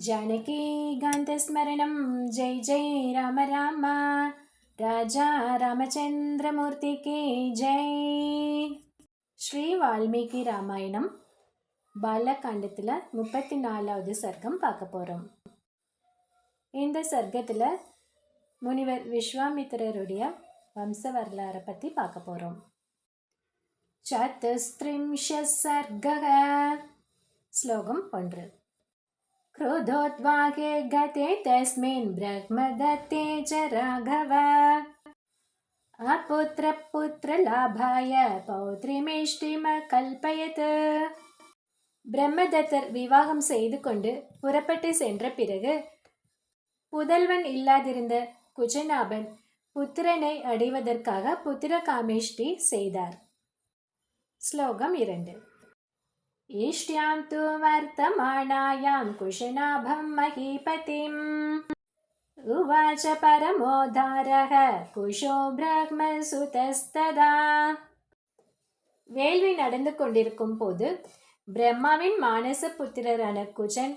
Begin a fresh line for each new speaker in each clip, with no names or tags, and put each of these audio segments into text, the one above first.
जानकीकान्तस्मरणं जय जय राम राम राजा रामचंद्रमूर्ति की जय. ஸ்ரீ வால்மீகி ராமாயணம் பாலகாண்டத்தில் 34வது சர்க்கம் பார்க்க போகிறோம். இந்த சர்க்கத்தில் முனிவர் விஸ்வாமித்திரருடைய வம்ச வரலாறை பற்றி பார்க்க போகிறோம். சதுஸ்திரிம்ஷ சர்க்கः. ஸ்லோகம் 1. क्रोधोद्वागे गते तस्मिन् ब्रह्मदत्ते च राघव अपुत्रपुत्रलाभाय पौत्रीमेष्टिमकल्पयत्. பிரம்மதத்தர் விவாகம் செய்து கொண்டு புறப்பட்டு சென்ற பிறகு புதல்வன் இல்லாதிருந்த குஜநாபன் புத்திரனை அடைவதற்காக புத்திர காமேஷ்டி செய்தார். ஸ்லோகம் 2. इष्ट्यां तु वर्तमानायां कुशनाभं महीपतिम् उवाच परमोदारः कुशो ब्रह्मसुतस्तदा. வேள்வி நடந்து கொண்டிருக்கும் போது பிரம்மாவின் மானச புத்திரரான குஜன்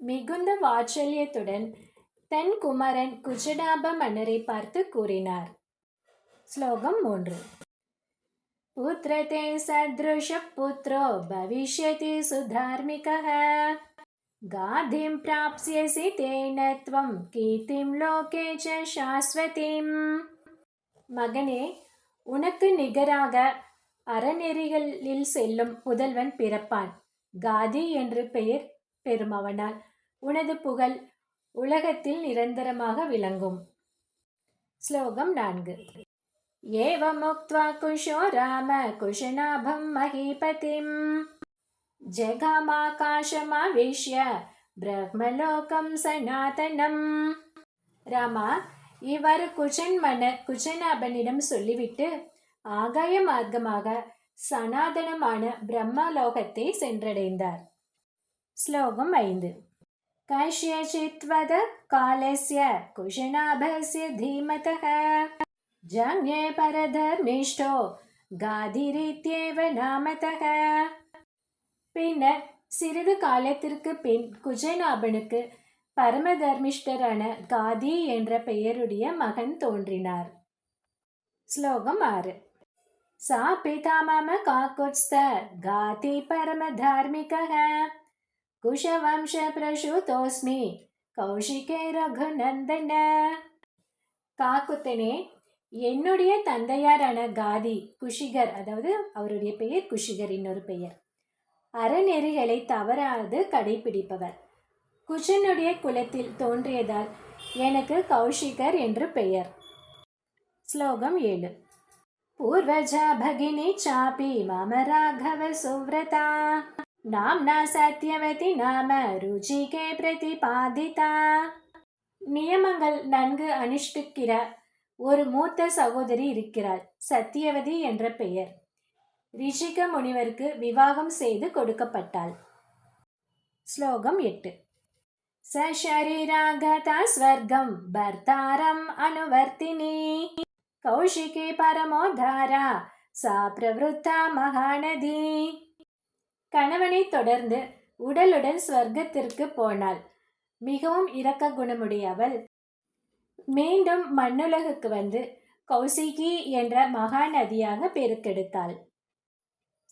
மிகுந்த வாத்சல்யத்துடன் தன் குமாரன் குஜநாப மன்னரை பார்த்து கூறினார். ஸ்லோகம் 3. पुत्रते सदृशः पुत्रो भविष्यति सुधार्मिकः गाधिं प्राप्स्यसि तेन त्वं कीर्तिं लोके च शाश्वतीम्. மகனே, உனக்கு நிகராக அறநெறிகளில் செல்லும் புதல்வன் பிறப்பான். காதி என்று பெயர் பெறுமவனால் உனது புகழ் உலகத்தில் நிரந்தரமாக விளங்கும். ஸ்லோகம் 4. एवमुक्त्वा कुशो राम कुशनाभं महीपतिं जगामाकाशमाविश्य ब्रह्मलोकं सनातनम्. ராமா, இவ்வாறு குஜநாபனிடம் சொல்லிவிட்டு ஆகாய மார்க்கமாக சனாதனமான பிரம்மலோகத்தை சென்றடைந்தார். ஸ்லோகம் 5. கஷ்யசித்வத காலஸ்ய குஷநாபஸ்ய தீமதः ஜாங்கே பரதர்மிஷ்டோ காதிரித்யேவ நாமதः. பின்னர் சிறிது காலத்திற்கு பின் குஜநாபனுக்கு பரமதர்மிஷ்டரான காதி என்ற பெயருடைய மகன் தோன்றினார். ஸ்லோகம் 6. சா பிதா மம காகுத்ஸ்த காதி பரமதார்மிகः குஷவம்ச பிரசூதோஸ்மி கௌஷிகே ரகுநந்தன. காக்குத்தனே, என்னுடைய தந்தையாரான காதி குஷிகர், அதாவது அவருடைய பெயர் குஷிகர், இன்னொரு பெயர், அறநெறிகளை தவறாது கடைபிடிப்பவர். குஷனுடைய குலத்தில் தோன்றியதால் எனக்கு கௌஷிகர் என்று பெயர். ஸ்லோகம் 7. பூர்வஜா பகினி சாபி மம ராகவ சுவ்ரதா நாம்னா சத்யவதி நாம ருச்சிகே பிரதிபாதிதா. நியமங்கள் நன்கு அனுஷ்டிக்கிற ஒரு மூத்த சகோதரி இருக்கிறாள். சத்தியவதி என்ற பெயர். ரிஷிக முனிவருக்கு விவாகம் செய்து கொடுக்கப்பட்டாள். ஸ்லோகம் 8. ச ஷரீராகதா ஸ்வர்க்கம் பர்தாரம் அனுவர்த்தினி கௌஷிகி பரமோதாரா சா பிரவருத்தா மகாநதி. கணவனை தொடர்ந்து உடலுடன் ஸ்வர்க்கத்திற்கு போனாள். மிகவும் இரக்க குணமுடையவள் மீண்டும் மண்ணுலகுக்கு வந்து கௌசிகி என்ற மகாநதியாக பெருக்கெடுத்தாள்.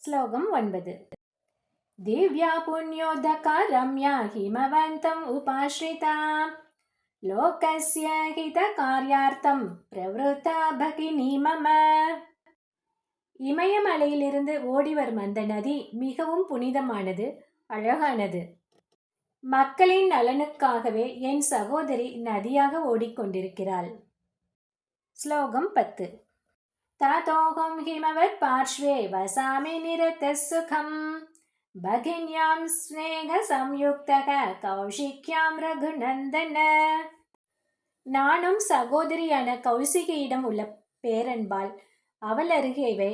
ஸ்லோகம் 9. திவ்யா புண்ணியோதகா ரம்யா ஹிமவந்தம் உபாஸ்ரிதா லோகஸ்ய ஹித கார்யார்த்தம் பிரவருத்தா பகினி மம. இமயமலையிலிருந்து ஓடிவரும் அந்த நதி மிகவும் புனிதமானது, அழகானது. மக்களின் நலனுக்காகவே என் சகோதரி நதியாக ஓடிக்கொண்டிருக்கிறாள். ஸ்லோகம் 10. தாதோகம் ஹிமவத் பார்ஷ்வே வசாமி நிரத சுகம் பகின்யாம் ஸ்நேக சம்யுக்தக கௌஷிக்யாம் ரகுநந்தன. நானும் சகோதரியான கௌசிகையிடம் உள்ள பேரன்பால் அவள் அருகேவே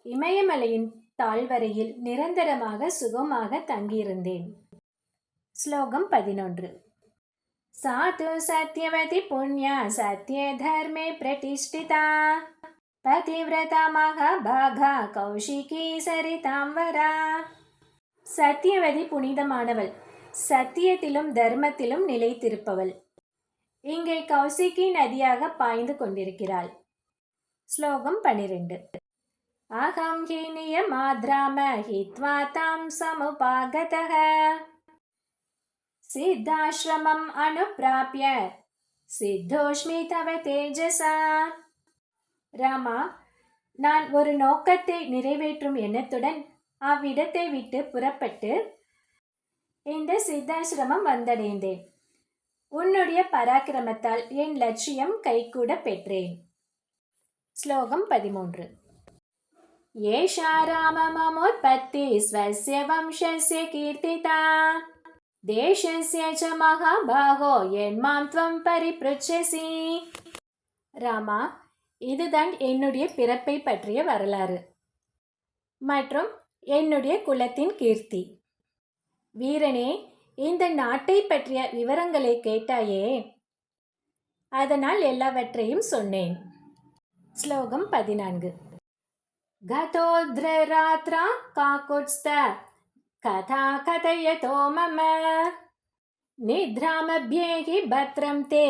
இமயமலையின் தாழ்வரையில் நிரந்தரமாக சுகமாக தங்கியிருந்தேன். ஸ்லோகம் 11. சாது சத்யவதி புண்ணியா சத்யே தர்மே பிரதிஷ்டிதா பதிவ்ரதா மகாபாகா கௌஷிகி சரிதாம்பரா. சத்தியவதி புனிதமானவள், சத்தியத்திலும் தர்மத்திலும் நிலைத்திருப்பவள். இங்கே கௌசிகி நதியாக பாய்ந்து கொண்டிருக்கிறாள். ஸ்லோகம் 12. அகம் ஹி நியமாத்ராம ஹித்வா தாம் சமுபாகதஹ சித்தாஸ்ரமம் அனுப்ராப்ய சித்தோஷ்மி தவ தேஜசா. ராமா, நான் ஒரு நோக்கத்தை நிறைவேற்றும் எண்ணத்துடன் அவ்விடத்தை விட்டு புறப்பட்டு இந்த சித்தாசிரமம் வந்தடைந்தேன். உன்னுடைய பராக்கிரமத்தால் என் லட்சியம் கைகூட பெற்றேன். ஸ்லோகம் 13. ஏஷா ராமமமுத்பத்தி ஸ்வஸ்ய வம்சஸ்ய கீர்த்திதா தேசஸ்ய ச மகாபாகோ என்மாம் த்வம் பரிப்ருச்சசி. ராமா, இதுதான் என்னுடைய பிறப்பை பற்றிய வரலாறு மற்றும் என்னுடைய குலத்தின் கீர்த்தி. வீரனே, இந்த நாட்டை பற்றிய விவரங்களை கேட்டாயே, அதனால் எல்லாவற்றையும் சொன்னேன். ஸ்லோகம் 14. கதோத்ரராத்ரா காகுத்ஸ்த கதா கதயதோ மம நித்ராமப்யேகி பத்ரம் தே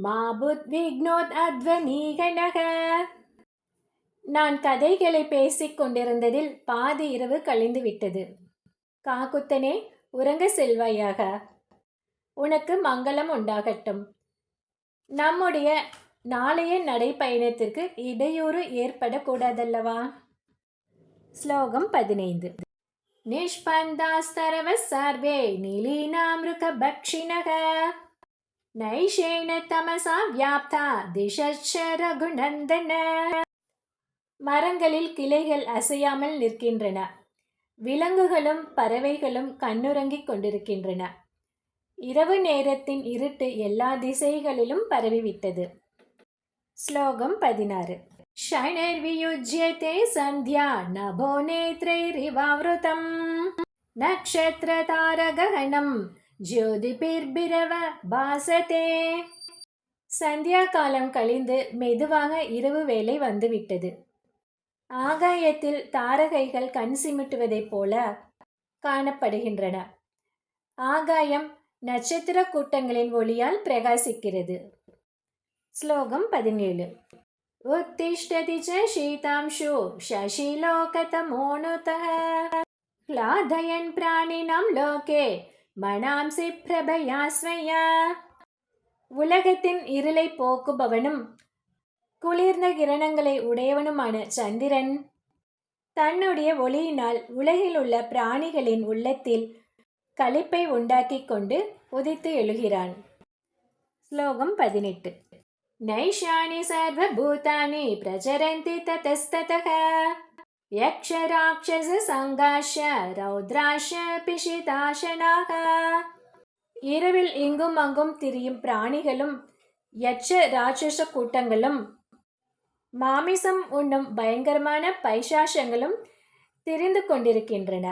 மா புத்விக்னோத் அத்வனீகனக. நான் கதைகளை பேசிக் கொண்டிருந்ததில் பாதி இரவு கழிந்து விட்டது. காகுத்தனே, உறங்க செல்வாயாக. உனக்கு மங்களம் உண்டாகட்டும். நம்முடைய நாளைய நடைப்பயணத்திற்கு இடையூறு ஏற்படக்கூடாதல்லவா? ஸ்லோகம் 15. நிஷ்பந்தாஸ்தரவ சர்வே நீலீனாமிருக பக்ஷிணக நைஷேன தமசா வியாப்தா திஷச்ச ரகுநந்தன. மரங்களில் கிளைகள் அசையாமல் நிற்கின்றன. விலங்குகளும் பறவைகளும் கண்ணுறங்கிக் கொண்டிருக்கின்றன. இரவு நேரத்தின் இருட்டு எல்லா திசைகளிலும் பரவிவிட்டது. ஸ்லோகம் 16. ஷணைர்வியுஜ்யதே சந்தியா நபோ நேத்ரைரிவாவ்ருதம் நக்ஷத்ர தாரகஹனம் ஜோதிபிர்பிரவ பாசதே. சந்தியா காலம் கழிந்து மெதுவாக இரவு வேளை வந்துவிட்டது. ஆகாயத்தில் தாரகைகள் கண் சிமிட்டுவதைப் போல காணப்படுகின்றன. ஆகாயம் நட்சத்திர கூட்டங்களின் ஒளியால் பிரகாசிக்கிறது. ஸ்லோகம் 17. உத்திஷ்டதி ச சீதாம்சு சசிலோகதமோனுதஹ க்லாதயன் பிராணினம் லோகே மனாம்சி பிரபயா ஸ்வயா. உலகத்தின் இருளை போக்குபவனும் குளிர்ந்த கிரணங்களை உடையவனுமான சந்திரன் தன்னுடைய ஒளியினால் உலகில் உள்ள பிராணிகளின் உள்ளத்தில் களிப்பை உண்டாக்கிக் கொண்டு உதித்து எழுகிறான். ஸ்லோகம் 18. நைஷானி சர்வபூதானி பிரச்சரந்தி ததஸ்ததஹ யக்ஷ ராட்சஸ சங்காஷ ரௌத்ராஷ பிஷிதாஷனாக. இரவில் இங்கும் அங்கும் திரியும் பிராணிகளும் யட்ச ராட்சச கூட்டங்களும் மாமிசம் உண்ணும் பயங்கரமான பைசாசங்களும் திரிந்து கொண்டிருக்கின்றன.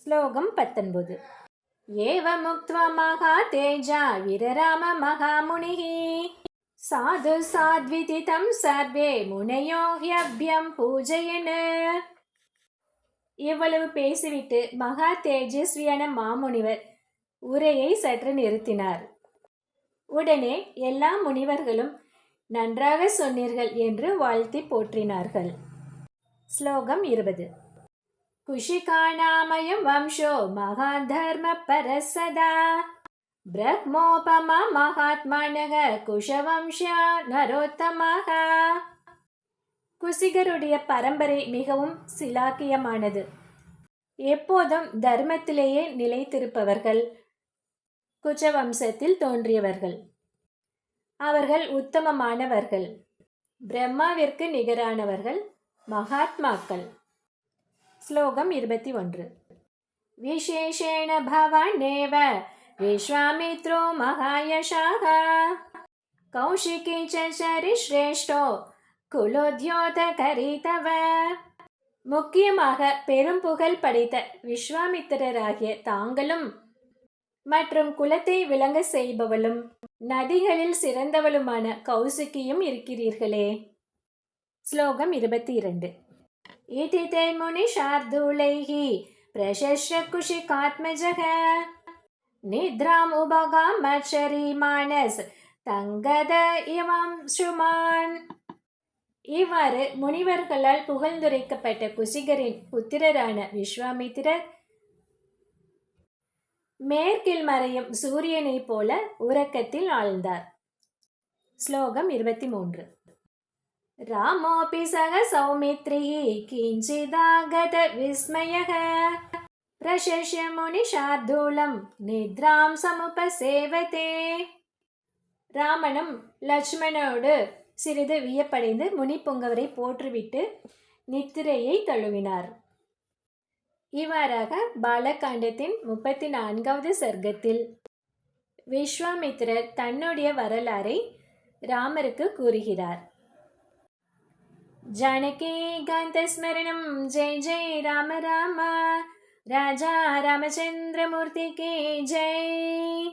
ஸ்லோகம் 19. ஏவ முக்த்வா மகா தேஜா விரராம மகாமுனிஹி சாது சாத்விதிதம் சர்வே முனையோ ஹ்யப்யம் பூஜயன. இவ்வளவு பேசிவிட்டு மகா தேஜஸ்வியான மாமுனிவர் உரையை சற்று நிறுத்தினார். உடனே எல்லா முனிவர்களும் நன்றாக சொன்னீர்கள் என்று வாழ்த்தி போற்றினார்கள். ஸ்லோகம் 20. குஷிகாணாமயம் வம்சோ மகாதர்ம பரசதா பிரம்மோபமா மகாத்மானக குஷவம்சா நரோத்தமாக. குசிகருடைய பரம்பரை மிகவும் சிலாக்கியமானது. எப்போதும் தர்மத்திலேயே நிலைத்திருப்பவர்கள் குஜவம்சத்தில் தோன்றியவர்கள். அவர்கள் உத்தமமானவர்கள், பிரம்மாவிற்கு நிகரானவர்கள், மகாத்மாக்கள். ஸ்லோகம் 21. விசேஷேண பவானேவ விஸ்வாமித்ரோ மகாயசாக கௌஷிகி ச சரிஸ்ரேஷ்டோ குலோத்யோதகரிதவ. முக்கியமாக பெரும் புகழ் படைத்த விஸ்வாமித்திரராகிய தாங்களும் மற்றும் குலத்தை விளங்க செய்பவளும் நதிகளில் சிறந்தவளுமான கௌசிகியும் இருக்கிறீர்களே. ஸ்லோகம் 22. இதி தே முனி ஷார்தூலைஹி பிரசஸ்ய குஷிகாத்மஜக நித்ராமுபகாமச்சரி மானஸ் தங்கத இவம் ஸ்ருமான். இவ்வாறு முனிவர்களால் புகழ்ந்துரைக்கப்பட்ட குசிகரின் புத்திரரான விஸ்வாமித்திரர் மேற்கில் மறையும் சூரியனைப் போல உறக்கத்தில் ஆழ்ந்தார். ஸ்லோகம் 23. ராமோபி சக சௌமித்ரியே கிஞ்சிதாகத விஸ்மயः பிரசஸ்ய முனிஷார்தூலம் நித்ராம் சமுபசேவதே. ராமனும் லட்சுமணோடு சிறிது வியப்படைந்து முனிப்புங்கவரை போற்றுவிட்டு நித்திரையை தழுவினார். இவ்வாறாக பாலகாண்டத்தின் 34வது சர்க்கத்தில் விஸ்வாமித்திரர் தன்னுடைய வரலாறை ராமருக்கு கூறுகிறார். ஜானகி காந்த ஸ்மரணம் ஜெய் ஜெய் ராம ராம ராஜா ராமச்சந்திரமூர்த்தி கே ஜெய்.